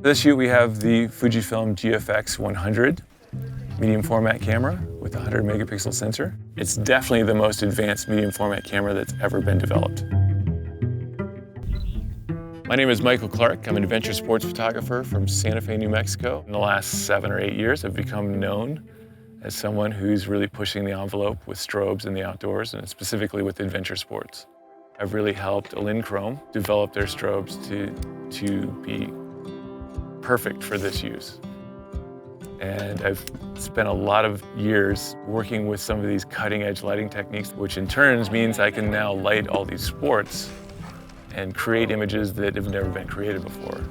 For this shoot, we have the Fujifilm GFX 100 medium format camera with a 100 megapixel sensor. It's definitely the most advanced medium format camera that's ever been developed. My name is Michael Clark. I'm an adventure sports photographer from Santa Fe, New Mexico. In the last 7 or 8 years, I've become known as someone who's really pushing the envelope with strobes in the outdoors, and specifically with adventure sports. I've really helped Elinchrom develop their strobes to be perfect for this use. And I've spent a lot of years working with some of these cutting-edge lighting techniques, which in turn means I can now light all these sports and create images that have never been created before.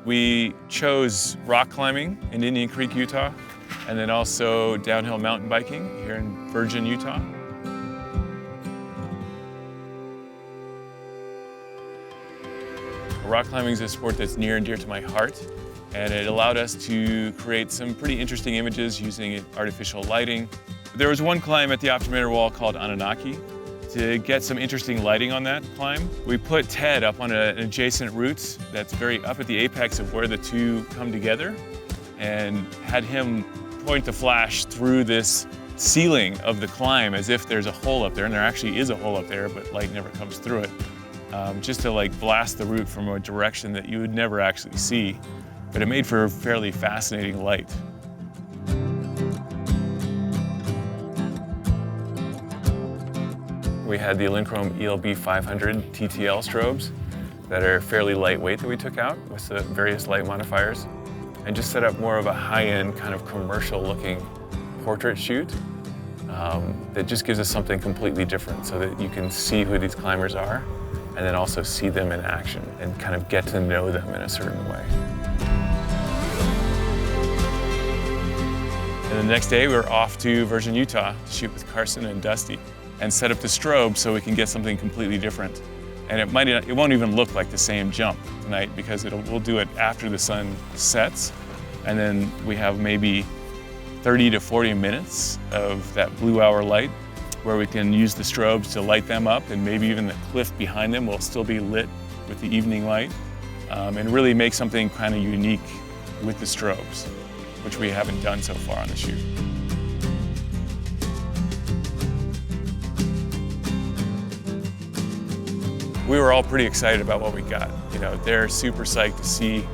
We chose rock climbing in Indian Creek, Utah, and then also downhill mountain biking here in Virgin, Utah. Rock climbing is a sport that's near and dear to my heart, and it allowed us to create some pretty interesting images using artificial lighting. There was one climb at the optometer wall called Anunnaki. To get some interesting lighting on that climb, we put Ted up on an adjacent route that's very up at the apex of where the two come together, and had him point the flash through this ceiling of the climb as if there's a hole up there, and there actually is a hole up there, but light never comes through it. Just to blast the route from a direction that you would never actually see, but it made for a fairly fascinating light. We had the Elinchrom ELB 500 TTL strobes that are fairly lightweight that we took out with the various light modifiers, and just set up more of a high-end kind of commercial-looking portrait shoot that just gives us something completely different so that you can see who these climbers are, and then also see them in action and kind of get to know them in a certain way. And the next day we were off to Virgin, Utah to shoot with Carson and Dusty and set up the strobe so we can get something completely different. And it won't even look like the same jump tonight because we'll do it after the sun sets, and then we have maybe 30 to 40 minutes of that blue hour light where we can use the strobes to light them up, and maybe even the cliff behind them will still be lit with the evening light, and really make something kind of unique with the strobes, which we haven't done so far on the shoot. We were all pretty excited about what we got. They're super psyched to see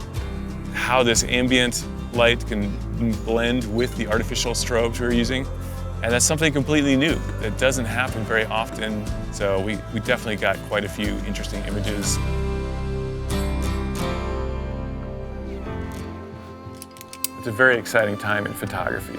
how this ambient light can blend with the artificial strobes we're using. And that's something completely new that doesn't happen very often. So we definitely got quite a few interesting images. It's a very exciting time in photography.